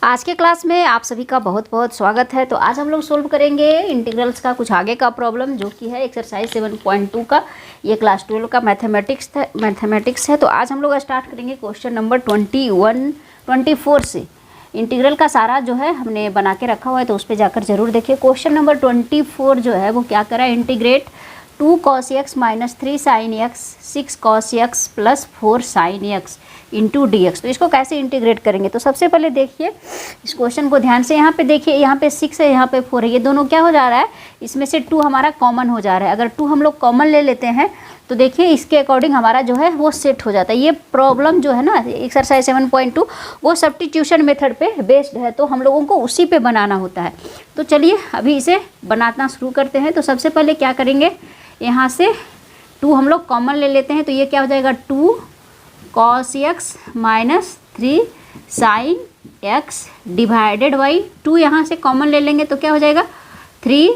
आज के क्लास में आप सभी का बहुत बहुत स्वागत है। तो आज हम लोग सोल्व करेंगे इंटीग्रल्स का कुछ आगे का प्रॉब्लम, जो कि है एक्सरसाइज 7.2 का। ये क्लास 12 का मैथमेटिक्स है। तो आज हम लोग स्टार्ट करेंगे क्वेश्चन नंबर 24 से। इंटीग्रल का सारा जो है हमने बना के रखा हुआ है, तो उस पर जाकर जरूर देखिए। क्वेश्चन नंबर 24 जो है वो क्या करा है, integrate 2 cos x - 3 sin x 6 cos x + 4 sin x into dx। तो इसको कैसे इंटीग्रेट करेंगे, तो सबसे पहले देखिए इस क्वेश्चन को ध्यान से। यहाँ पे देखिए, यहाँ पे 6 है, यहाँ पे 4 है, ये दोनों क्या हो जा रहा है, इसमें से 2 हमारा कॉमन हो जा रहा है। अगर 2 हम लोग कॉमन ले लेते हैं तो देखिए इसके अकॉर्डिंग हमारा जो है वो सेट हो जाता है। ये प्रॉब्लम जो है ना एक्सरसाइज 7.2 वो सब्स्टिट्यूशन मेथड पे बेस्ड है, तो हम लोगों को उसी पे बनाना होता है। तो चलिए अभी इसे बनाना शुरू करते हैं। तो सबसे पहले क्या करेंगे, यहाँ से 2 हम लोग कॉमन ले लेते हैं, तो ये क्या हो जाएगा 2 cos x - 3 sin x divided by 2 यहाँ से कॉमन ले लेंगे तो क्या हो जाएगा 3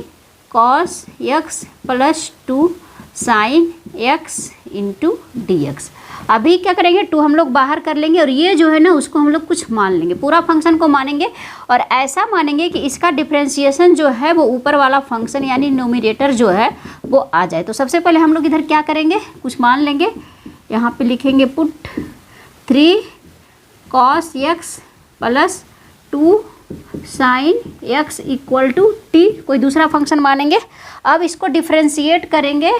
cos x + 2 sin x into dx। अभी क्या करेंगे 2 हम लोग बाहर कर लेंगे और ये जो है ना उसको हम लोग कुछ मान लेंगे, पूरा फंक्शन को मानेंगे और ऐसा मानेंगे कि इसका डिफरेंशिएशन जो है वो ऊपर वाला फंक्शन यानी न्यूमरेटर जो है वो आ जाए। तो सबसे पहले हम लोग इधर क्या करेंगे, कुछ मान लेंगे। यहाँ पे लिखेंगे put 3 cos x + 2 sin x = t, कोई दूसरा फंक्शन मानेंगे। अब इसको डिफ्रेंशिएट करेंगे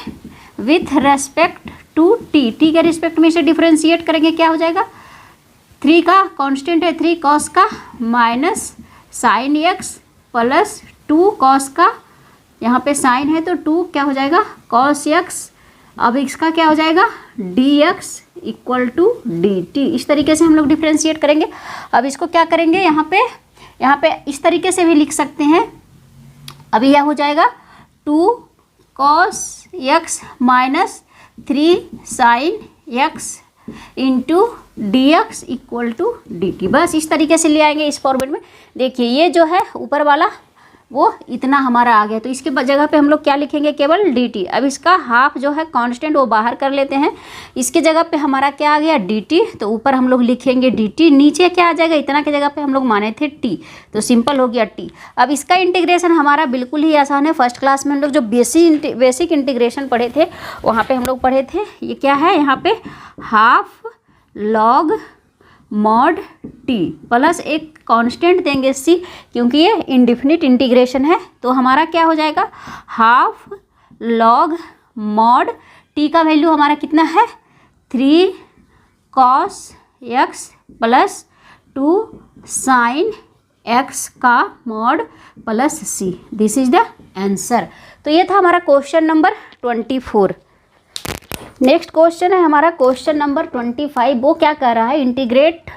with respect to T. T के रिस्पेक्ट में इसे डिफ्रेंशिएट करेंगे, क्या हो जाएगा 3 का कांस्टेंट है 3 cos का माइनस sin x + 2 cos का, यहाँ पे sin है तो 2 क्या हो जाएगा cos x। अब इसका क्या हो जाएगा dx = dt। इस तरीके से हम लोग डिफ्रेंशिएट करेंगे। अब इसको क्या करेंगे, यहाँ पे इस तरीके से भी लिख सकते हैं। अभी यह हो जाएगा 2 cos x - 3 sin x into dx = dt। बस इस तरीके से ले आएंगे इस फॉर्मेट में। देखिए ये जो है ऊपर वाला वो इतना हमारा आ गया, तो इसके जगह पे हम लोग क्या लिखेंगे, केवल dt। अब इसका हाफ जो है कांस्टेंट वो बाहर कर लेते हैं, इसके जगह पे हमारा क्या आ गया dt, तो ऊपर हम लोग लिखेंगे dt, नीचे क्या आ जाएगा, इतना के जगह पे हम लोग माने थे t, तो सिंपल हो गया t। अब इसका इंटीग्रेशन हमारा बिल्कुल ही आसान है। फर्स्ट क्लास में हम लोग जो बेसिक इंटीग्रेशन पढ़े थे वहाँ पर हम लोग पढ़े थे, ये क्या है, यहाँ पे half log mod t plus एक कांस्टेंट देंगे c, क्योंकि ये इंडिफिनिट इंटीग्रेशन है। तो हमारा क्या हो जाएगा हाफ log mod t का वैल्यू हमारा कितना है 3 cos x + 2 sin x का mod plus c। This is the answer. तो ये था हमारा क्वेश्चन नंबर 24। नेक्स्ट क्वेश्चन है हमारा क्वेश्चन नंबर 25। वो क्या कर रहा है, integrate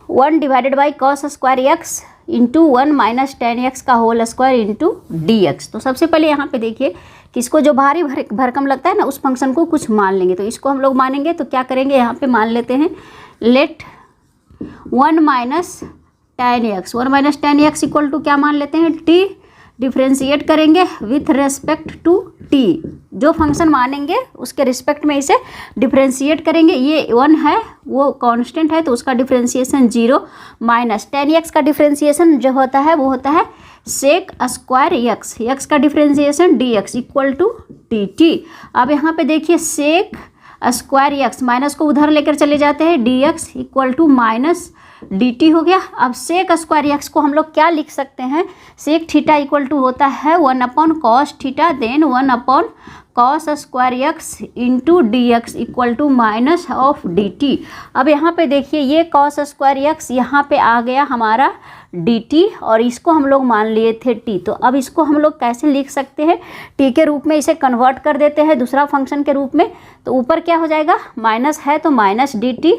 1 / cos² x into 1 - tan x का होल स्क्वायर इंटू dx। तो सबसे पहले यहाँ पे देखिए कि इसको जो भारी भरकम लगता है ना उस फंक्शन को कुछ मान लेंगे। तो इसको हम लोग मानेंगे तो क्या करेंगे, यहाँ पे मान लेते हैं लेट 1 - tan x = क्या मान लेते हैं t। डिफ्रेंशिएट करेंगे विथ रेस्पेक्ट टू t, जो फंक्शन मानेंगे उसके रिस्पेक्ट में इसे डिफ्रेंशिएट करेंगे। ये 1 है वो कांस्टेंट है तो उसका डिफ्रेंशिएशन 0 माइनस tan x का डिफ्रेंशिएशन जो होता है वो होता है sec² x का डिफ्रेंशिएशन dx = dt। अब यहाँ पे देखिए sec² x माइनस को उधर लेकर चले जाते हैं, dx = dt हो गया। अब sec² x को हम लोग क्या लिख सकते हैं, sec थीटा = होता है 1/cos theta then 1/cos² x into dx = -(dt)। अब यहाँ पे देखिए ये cos² x यहाँ पे आ गया हमारा dt और इसको हम लोग मान लिए थे t। तो अब इसको हम लोग कैसे लिख सकते हैं, t के रूप में इसे कन्वर्ट कर देते हैं दूसरा फंक्शन के रूप में। तो ऊपर क्या हो जाएगा, माइनस है तो -dt/t,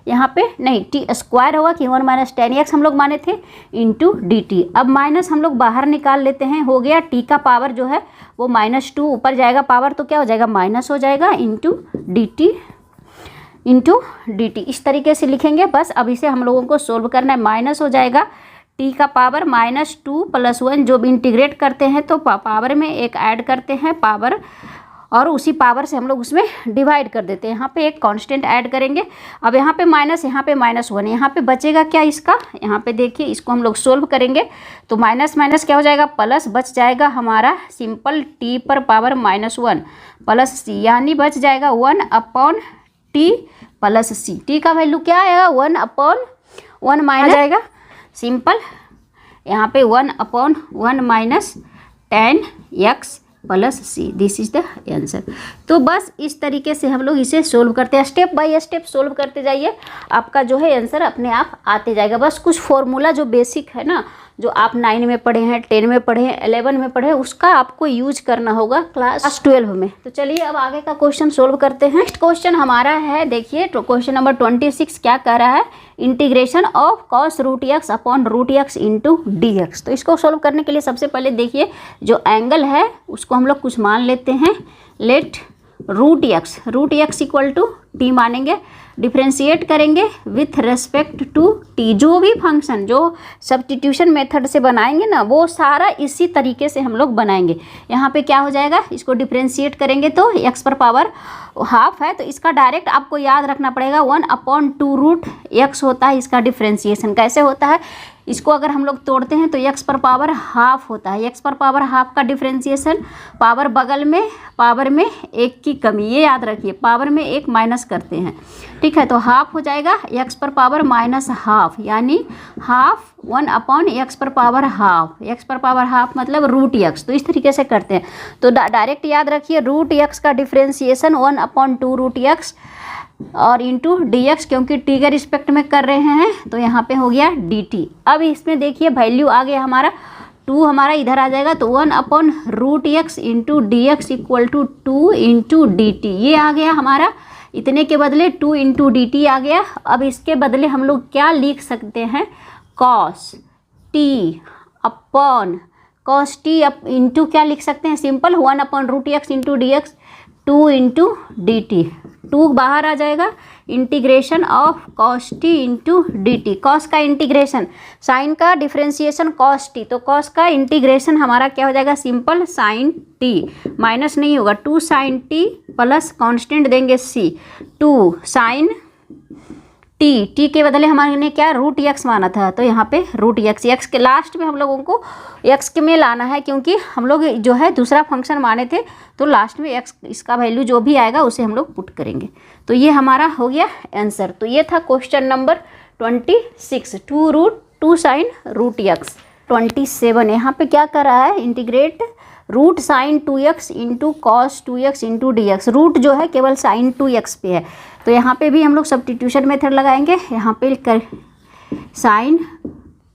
यहाँ पे नहीं t² होगा कि 1 - tan x हम लोग माने थे इंटू dt। अब माइनस हम लोग बाहर निकाल लेते हैं, हो गया t का पावर जो है वो -2 ऊपर जाएगा पावर, तो क्या हो जाएगा माइनस हो जाएगा इंटू dt। इस तरीके से लिखेंगे बस। अब इसे हम लोगों को सोल्व करना है, माइनस हो जाएगा t का पावर -2 + 1, जो भी इंटीग्रेट करते हैं तो पावर में एक ऐड करते हैं पावर और उसी पावर से हम लोग उसमें डिवाइड कर देते हैं। यहाँ पे एक कांस्टेंट ऐड करेंगे। अब यहाँ पे माइनस, यहाँ पे -1, यहाँ पे बचेगा क्या इसका, यहाँ पे देखिए इसको हम लोग सोल्व करेंगे तो माइनस माइनस क्या हो जाएगा, प्लस, बच जाएगा हमारा सिंपल t पर पावर -1 प्लस c, यानी बच जाएगा 1/t प्लस c। t का वैल्यू क्या आएगा, 1/1 माइनस जाएगा सिंपल, यहाँ पे 1/1 minus tan x plus C, this is the answer. तो बस इस तरीके से हम लोग इसे सोल्व करते हैं, स्टेप बाय स्टेप सोल्व करते जाइए, आपका जो है आंसर अपने आप आते जाएगा। बस कुछ फॉर्मूला जो बेसिक है ना, जो आप 9 में पढ़े हैं, 10 में पढ़े हैं, 11 में पढ़े हैं, उसका आपको यूज करना होगा क्लास 12 में। तो चलिए अब आगे का क्वेश्चन सोल्व करते हैं। नेक्स्ट क्वेश्चन हमारा है, देखिए क्वेश्चन नंबर 26 क्या कह रहा है, integration of cos √x upon √x into dx। तो इसको सोल्व करने के लिए सबसे पहले देखिए जो एंगल है उसको हम लोग कुछ मान लेते हैं, let √x equal to t मानेंगे, डिफ्रेंशिएट करेंगे विथ रेस्पेक्ट टू t। जो भी फंक्शन जो सब्स्टिट्यूशन मेथड से बनाएंगे ना, वो सारा इसी तरीके से हम लोग बनाएंगे। यहाँ पे क्या हो जाएगा, इसको डिफ्रेंशिएट करेंगे तो x पर पावर हाफ है, तो इसका डायरेक्ट आपको याद रखना पड़ेगा 1/2√x होता है इसका डिफ्रेंशिएशन। कैसे होता है, इसको अगर हम लोग तोड़ते हैं तो x पर पावर हाफ होता है, x पर पावर हाफ का डिफ्रेंशिएशन, पावर बगल में, पावर में 1 की कमी, ये याद रखिए, पावर में 1 माइनस करते हैं, ठीक है। तो हाफ हो जाएगा x पर पावर -हाफ, यानी हाफ 1/x पर पावर हाफ, x पर पावर हाफ मतलब √x। तो इस तरीके से करते हैं, तो डायरेक्ट याद रखिए √x का डिफ्रेंशिएशन 1/2√x और इंटू dx, क्योंकि t के रिस्पेक्ट में कर रहे हैं तो यहाँ पे हो गया dt। अब इसमें देखिए वैल्यू आ गया हमारा 2, हमारा इधर आ जाएगा, तो 1/√x into dx equal to 2 into dt, ये आ गया हमारा, इतने के बदले 2 इंटू dt आ गया। अब इसके बदले हम लोग क्या लिख सकते हैं, cos t इंटू क्या लिख सकते हैं, simple 1/√x into dx, 2 into dt, 2 बाहर आ जाएगा, integration of cos t into dt। cos का इंटीग्रेशन, साइन का डिफ्रेंशिएशन cos t, तो cos का इंटीग्रेशन हमारा क्या हो जाएगा, सिंपल sin t, माइनस नहीं होगा, 2 sin t प्लस कांस्टेंट देंगे c, 2 sin t के बदले हमारे क्या √x माना था, तो यहाँ पे √x के लास्ट में हम लोगों को x के में लाना है, क्योंकि हम लोग जो है दूसरा फंक्शन माने थे, तो लास्ट में x इसका वैल्यू जो भी आएगा उसे हम लोग पुट करेंगे। तो ये हमारा हो गया आंसर। तो ये था क्वेश्चन नंबर 26, 2 sin √x। 27 यहाँ पे क्या कर रहा है, integrate root sin 2x into cos 2x into dx। Root जो है केवल sin 2x पे है, तो यहाँ पे भी हम लोग सब्स्टिट्यूशन मेथड लगाएंगे। यहाँ पे कर sin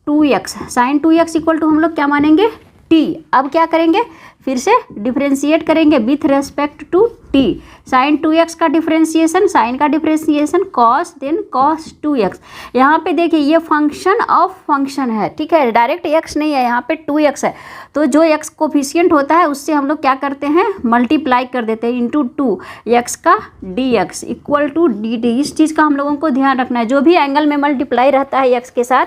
2x इक्वल टू हम लोग क्या मानेंगे, t। अब क्या करेंगे, फिर से डिफ्रेंशिएट करेंगे with respect to t। sin 2x का डिफ्रेंशिएशन, साइन का differentiation cos, then cos 2x। यहाँ पे देखिए ये फंक्शन ऑफ फंक्शन है, ठीक है, डायरेक्ट x नहीं है, यहाँ पे 2x है, तो जो x कोफिशिएंट होता है उससे हम लोग क्या करते हैं, मल्टीप्लाई कर देते हैं इंटू 2x का dx इक्वल टू dt। इस चीज़ का हम लोगों को ध्यान रखना है, जो भी एंगल में मल्टीप्लाई रहता है x के साथ,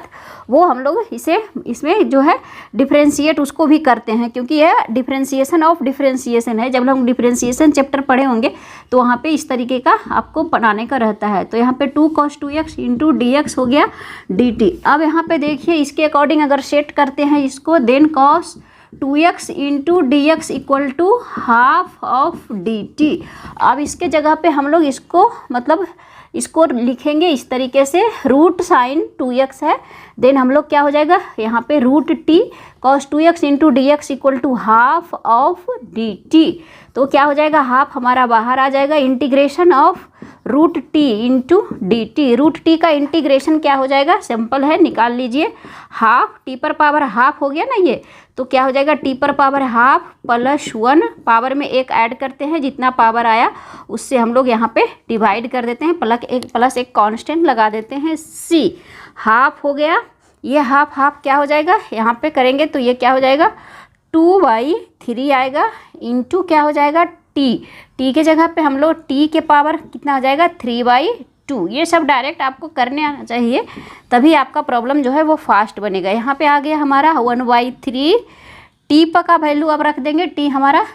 वो हम लोग इसमें जो है डिफ्रेंशिएट उसको भी करते हैं, क्योंकि यह डिफ्रेंशिएशन ऑफ डिफ्रेंशिएशन है। जब हम डिफ्रेंशिएशन चैप्टर पढ़े होंगे तो वहाँ पे इस तरीके का आपको बनाने का रहता है। तो यहाँ पे 2 cos 2x इंटू dx हो गया dt। अब यहाँ पे देखिए इसके अकॉर्डिंग अगर सेट करते हैं इसको, then cos 2x into dx equal to half of dt। अब इसके जगह पे हम लोग इसको मतलब इसको लिखेंगे इस तरीके से, रूट sin 2x है, देन हम लोग क्या हो जाएगा यहाँ पे √t cos 2x into dx equal to half of dt। तो क्या हो जाएगा, हाफ हमारा बाहर आ जाएगा, integration of √t into dt। √t का इंटीग्रेशन क्या हो जाएगा, सिंपल है, निकाल लीजिए, हाफ t पर पावर हाफ हो गया ना ये, तो क्या हो जाएगा t पर पावर हाफ प्लस 1, पावर में 1 ऐड करते हैं, जितना पावर आया उससे हम लोग यहाँ पे डिवाइड कर देते हैं, प्लस एक कांस्टेंट लगा देते हैं c, हाफ हो गया। ये हाफ क्या हो जाएगा, यहाँ पे करेंगे तो ये क्या हो जाएगा 2/3 आएगा, इंटू क्या हो जाएगा t के जगह पे हम लोग t के पावर कितना हो जाएगा 3/2। ये सब डायरेक्ट आपको करने आना चाहिए, तभी आपका प्रॉब्लम जो है वो फास्ट बनेगा। यहाँ पे आ गया हमारा 1/3, t का वैल्यू अब रख देंगे, t हमारा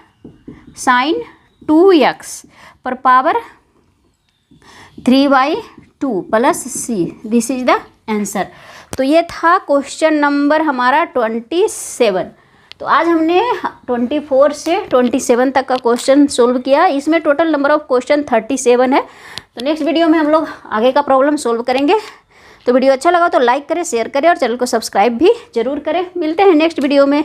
sin 2x पर power 3/2 plus c, this is the answer. तो ये था क्वेश्चन नंबर हमारा 27। तो आज हमने 24 से 27 तक का क्वेश्चन सोल्व किया। इसमें टोटल नंबर ऑफ क्वेश्चन 37 है। तो नेक्स्ट वीडियो में हम लोग आगे का प्रॉब्लम सोल्व करेंगे। तो वीडियो अच्छा लगा तो लाइक करें, शेयर करें और चैनल को सब्सक्राइब भी जरूर करें। मिलते हैं नेक्स्ट वीडियो में।